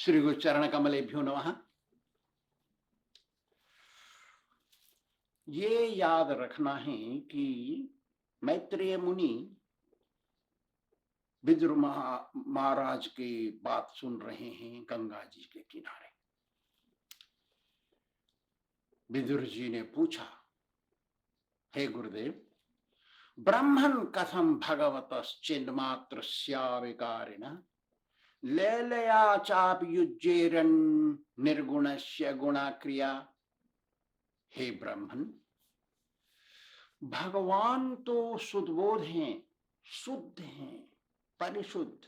श्री गुरु चरण कमलेभ्यो नमः। ये याद रखना है कि मैत्रेय मुनि विदुर महाराज की बात सुन रहे हैं गंगा जी के किनारे। विदुर जी ने पूछा, हे गुरुदेव, ब्रह्मन् कथम भगवतश्चिन्मात्रस्याविकारिण लेलया चापयुज्येरन् निर्गुणस्य गुणाक्रिया। हे ब्रह्मन, भगवान तो सुदबोध हैं, शुद्ध हैं, परिशुद्ध,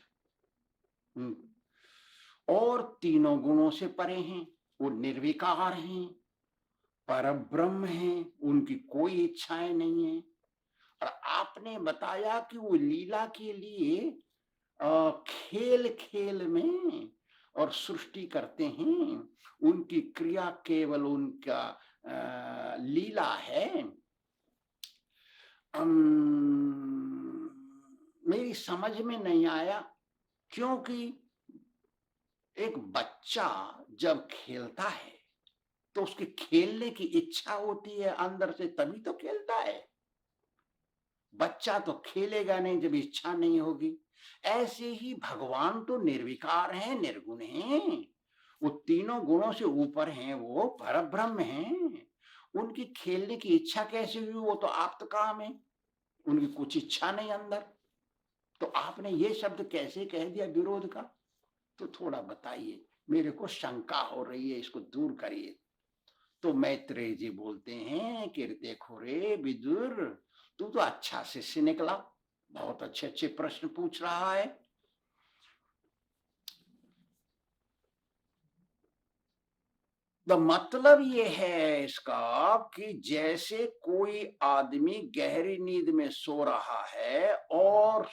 और तीनों गुणों से परे हैं। वो निर्विकार हैं, परब्रह्म हैं, उनकी कोई इच्छाएं नहीं है। और आपने बताया कि वो लीला के लिए खेल खेल में और सृष्टि करते हैं। उनकी क्रिया केवल उनका लीला है। मेरी समझ में नहीं आया, क्योंकि एक बच्चा जब खेलता है तो उसके खेलने की इच्छा होती है अंदर से, तभी तो खेलता है। बच्चा तो खेलेगा नहीं जब इच्छा नहीं होगी। ऐसे ही भगवान तो निर्विकार हैं, निर्गुण हैं, वो तीनों गुणों से ऊपर हैं, वो परब्रह्म हैं। उनकी खेलने की इच्छा कैसे हुई? वो तो आप तो काम है, उनकी कुछ इच्छा नहीं अंदर। तो आपने ये शब्द कैसे कह दिया विरोध का? तो थोड़ा बताइए, मेरे को शंका हो रही है, इसको दूर करिए। तो मैत्रेय जी बोलते हैं कि देखो रे विदुर, तू तो अच्छा शिष्य निकला, बहुत अच्छे अच्छे प्रश्न पूछ रहा है। तो मतलब ये है इसका कि जैसे कोई आदमी गहरी नींद में सो रहा है और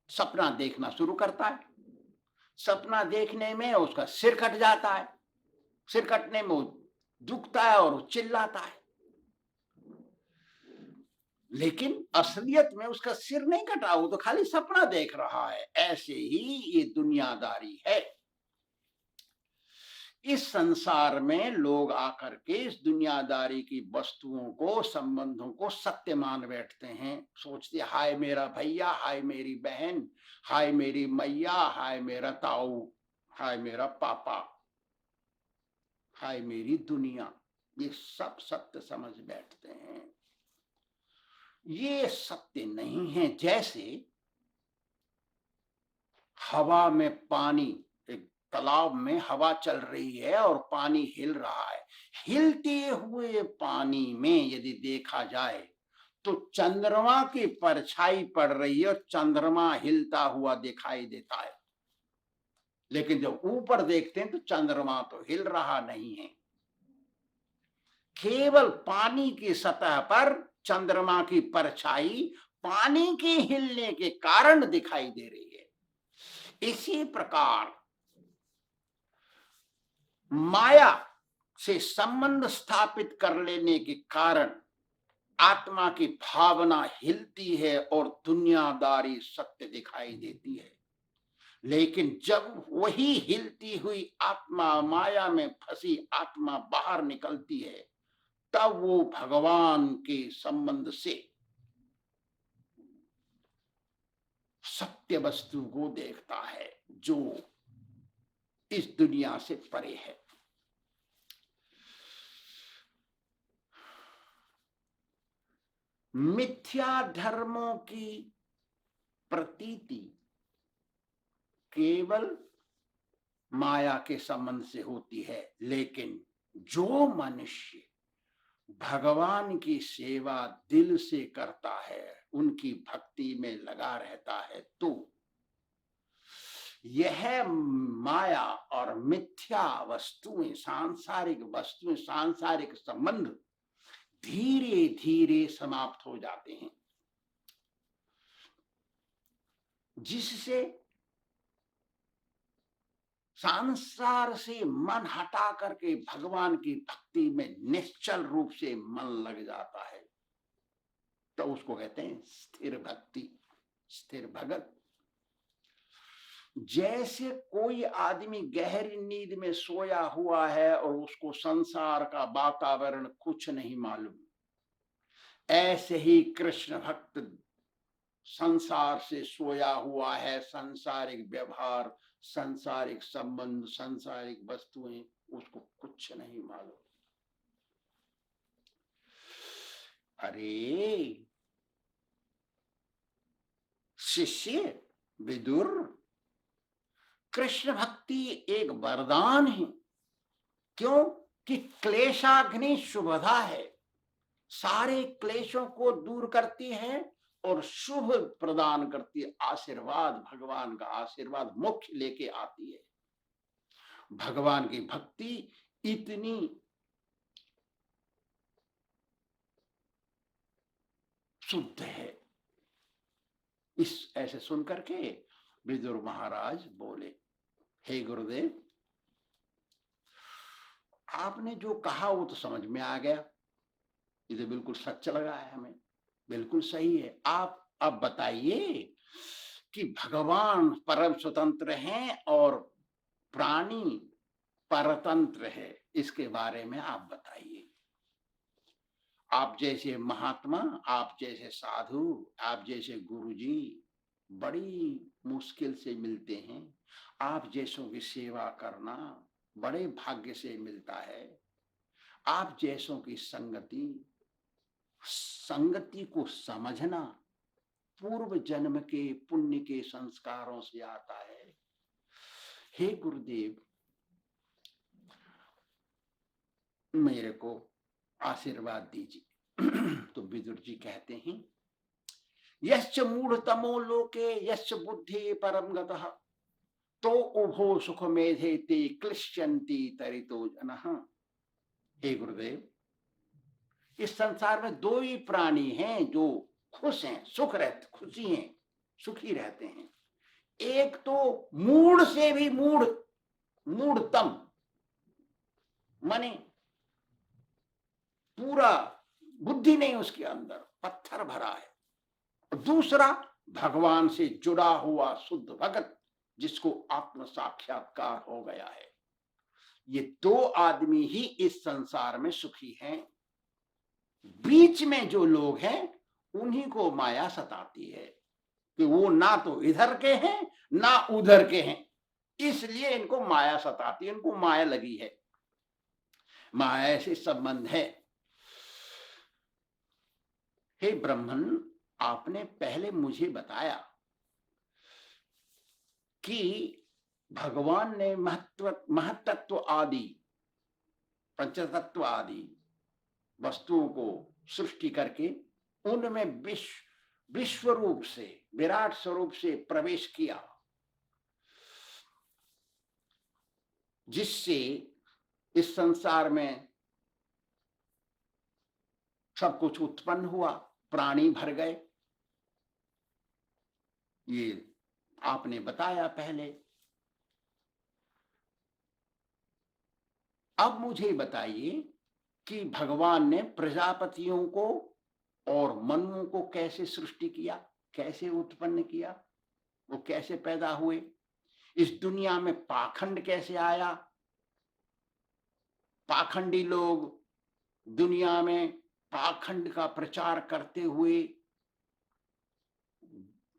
सपना देखना शुरू करता है। सपना देखने में उसका सिर कट जाता है, सिर कटने में वो दुखता है और वो चिल्लाता है, लेकिन असलियत में उसका सिर नहीं कटा, वो तो खाली सपना देख रहा है। ऐसे ही ये दुनियादारी है। इस संसार में लोग आकर के इस दुनियादारी की वस्तुओं को, संबंधों को सत्य मान बैठते हैं। सोचते हाय मेरा भैया, हाय मेरी बहन, हाय मेरी मैया, हाय मेरा ताऊ, हाय मेरा पापा, हाय मेरी दुनिया, ये सब सत्य समझ बैठते हैं। ये सत्य नहीं है। जैसे हवा में पानी, एक तालाब में हवा चल रही है और पानी हिल रहा है। हिलते हुए पानी में यदि देखा जाए तो चंद्रमा की परछाई पड़ रही है और चंद्रमा हिलता हुआ दिखाई देता है, लेकिन जब ऊपर देखते हैं तो चंद्रमा तो हिल रहा नहीं है। केवल पानी की सतह पर चंद्रमा की परछाई पानी के हिलने के कारण दिखाई दे रही है। इसी प्रकार माया से संबंध स्थापित कर लेने के कारण आत्मा की भावना हिलती है और दुनियादारी सत्य दिखाई देती है। लेकिन जब वही हिलती हुई आत्मा, माया में फंसी आत्मा बाहर निकलती है, तब वो भगवान के संबंध से सत्य वस्तु को देखता है जो इस दुनिया से परे है। मिथ्या धर्मों की प्रतीति केवल माया के संबंध से होती है, लेकिन जो मनुष्य भगवान की सेवा दिल से करता है, उनकी भक्ति में लगा रहता है, तो यह माया और मिथ्या वस्तुएं, सांसारिक वस्तुएं, सांसारिक संबंध धीरे धीरे समाप्त हो जाते हैं, जिससे संसार से मन हटा करके भगवान की भक्ति में निश्चल रूप से मन लग जाता है। तो उसको कहते हैं स्थिर भक्ति, स्थिर भगत। जैसे कोई आदमी गहरी नींद में सोया हुआ है और उसको संसार का वातावरण कुछ नहीं मालूम, ऐसे ही कृष्ण भक्त संसार से सोया हुआ है। सांसारिक व्यवहार, सांसारिक संबंध, सांसारिक वस्तुएं उसको कुछ नहीं मालूम। अरे शिष्य विदुर, कृष्ण भक्ति एक वरदान है। क्यों? कि क्लेशाग्नि शुभदा है, सारे क्लेशों को दूर करती है और शुभ प्रदान करती है। आशीर्वाद, भगवान का आशीर्वाद मोक्ष लेके आती है। भगवान की भक्ति इतनी शुद्ध है। इस ऐसे सुन करके विदुर महाराज बोले, हे गुरुदेव, आपने जो कहा वो तो समझ में आ गया, ये तो बिल्कुल सच लगा है हमें, बिल्कुल सही है। आप अब बताइए कि भगवान परम स्वतंत्र हैं और प्राणी परतंत्र है, इसके बारे में आप बताइए। आप जैसे महात्मा, आप जैसे साधु, आप जैसे गुरुजी बड़ी मुश्किल से मिलते हैं। आप जैसों की सेवा करना बड़े भाग्य से मिलता है। आप जैसों की संगति, संगति को समझना पूर्व जन्म के पुण्य के संस्कारों से आता है। हे गुरुदेव, मेरे को आशीर्वाद दीजिए। तो विदुर जी कहते हैं, यश्च मूढ़तमो लोके यश्च बुद्धि परम गतः तो उभो सुख मेधेते क्लिश्यन्ति तरितो जनः। हे गुरुदेव, इस संसार में दो ही प्राणी हैं जो खुश हैं, खुशी हैं, सुखी रहते हैं। एक तो मूढ़ से भी मूढ़तम, माने पूरा बुद्धि नहीं उसके अंदर, पत्थर भरा है। दूसरा भगवान से जुड़ा हुआ शुद्ध भगत, जिसको आत्म साक्षात्कार हो गया है। ये दो आदमी ही इस संसार में सुखी हैं। बीच में जो लोग हैं उन्हीं को माया सताती है कि वो ना तो इधर के हैं ना उधर के हैं, इसलिए इनको माया सताती है, इनको माया लगी है, माया से संबंध है। हे ब्राह्मण, आपने पहले मुझे बताया कि भगवान ने महत्त्व आदि, पंचतत्व आदि वस्तुओं को सृष्टि करके उनमें विश्व रूप से, विराट स्वरूप से प्रवेश किया, जिससे इस संसार में सब कुछ उत्पन्न हुआ, प्राणी भर गए। ये आपने बताया पहले। अब मुझे बताइए कि भगवान ने प्रजापतियों को और मनुओं को कैसे सृष्टि किया, कैसे उत्पन्न किया, वो कैसे पैदा हुए, इस दुनिया में पाखंड कैसे आया, पाखंडी लोग दुनिया में पाखंड का प्रचार करते हुए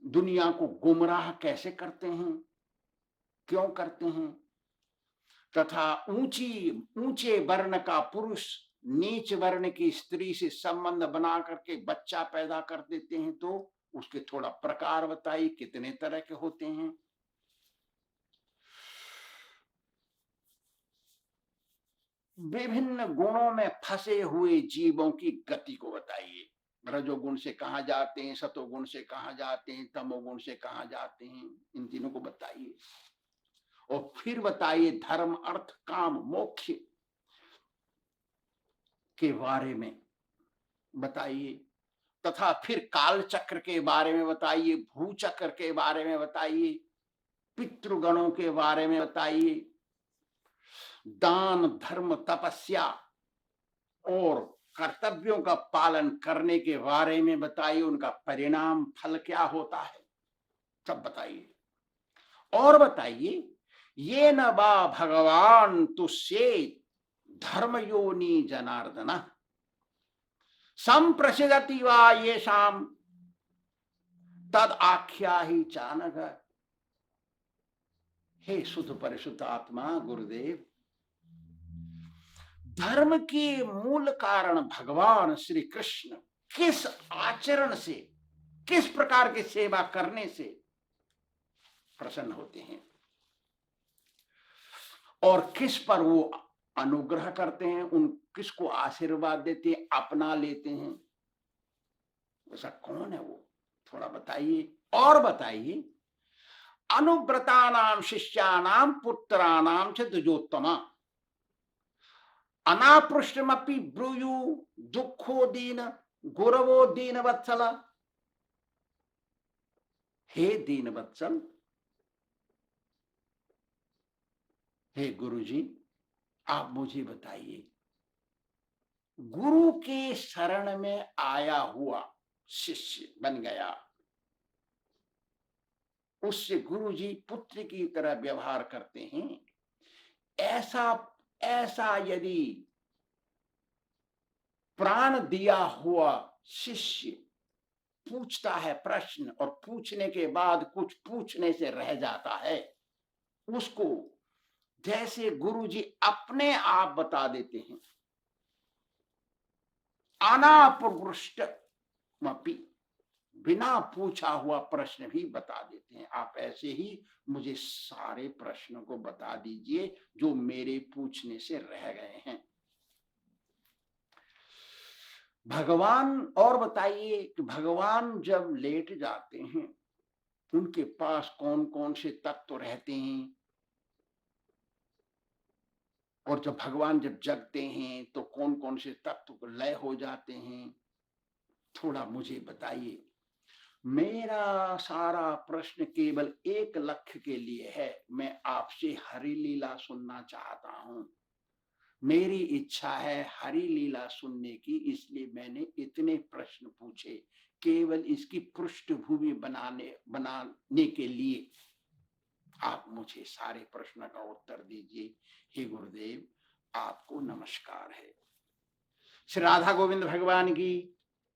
दुनिया को गुमराह कैसे करते हैं, क्यों करते हैं, तथा ऊंचे वर्ण का पुरुष नीच वर्ण की स्त्री से संबंध बना करके बच्चा पैदा कर देते हैं, तो उसके थोड़ा प्रकार बताइए, कितने तरह के होते हैं। विभिन्न गुणों में फंसे हुए जीवों की गति को बताइए। रजोगुण से कहां जाते हैं, सतोगुण से कहां जाते हैं, तमोगुण से कहां जाते हैं, इन तीनों को बताइए। और फिर बताइए धर्म, अर्थ, काम, मोक्ष के बारे में बताइए, तथा फिर काल चक्र के बारे में बताइए, भू चक्र के बारे में बताइए, पितृगणों के बारे में बताइए, दान, धर्म, तपस्या और कर्तव्यों का पालन करने के बारे में बताइए, उनका परिणाम फल क्या होता है, सब बताइए। और बताइए, ये न बा भगवान तुष्ये धर्म योनि जनार्दन संप्रसिदति वा ये शाम तद आख्या ही चानक। हे शुद्ध परिशुद्ध आत्मा गुरुदेव, धर्म के मूल कारण भगवान श्री कृष्ण किस आचरण से, किस प्रकार की सेवा करने से प्रसन्न होते हैं और किस पर वो अनुग्रह करते हैं, उन किसको आशीर्वाद देते हैं, अपना लेते हैं, ऐसा कौन है वो, थोड़ा बताइए। और बताइए, अनुव्रतानाम शिष्यानाम पुत्राणाम च द्विजोत्तमा अनापृष्टमपि ब्रूयु दुखो दीन गुरवो दीन वत्सल। हे दीन वत्सल, हे गुरुजी, आप मुझे बताइए, गुरु के शरण में आया हुआ शिष्य बन गया, उससे गुरुजी पुत्र की तरह व्यवहार करते हैं, ऐसा ऐसा यदि प्राण दिया हुआ शिष्य पूछता है प्रश्न और पूछने के बाद कुछ पूछने से रह जाता है, उसको जैसे गुरुजी अपने आप बता देते हैं, अनापृष्टमपि, बिना पूछा हुआ प्रश्न भी बता देते हैं। आप ऐसे ही मुझे सारे प्रश्नों को बता दीजिए जो मेरे पूछने से रह गए हैं। भगवान, और बताइए कि भगवान जब लेट जाते हैं उनके पास कौन कौन से तत्व रहते हैं, और जब भगवान जब जगते हैं तो कौन कौन से तत्व लय हो जाते हैं, थोड़ा मुझे बताइए। मेरा सारा प्रश्न केवल एक लक्ष्य के लिए है, मैं आपसे हरि लीला सुनना चाहता हूं, मेरी इच्छा है हरि लीला सुनने की, इसलिए मैंने इतने प्रश्न पूछे, केवल इसकी पृष्ठभूमि बनाने के लिए। आप मुझे सारे प्रश्न का उत्तर दीजिए। हे गुरुदेव, आपको नमस्कार है। श्री राधा गोविंद भगवान की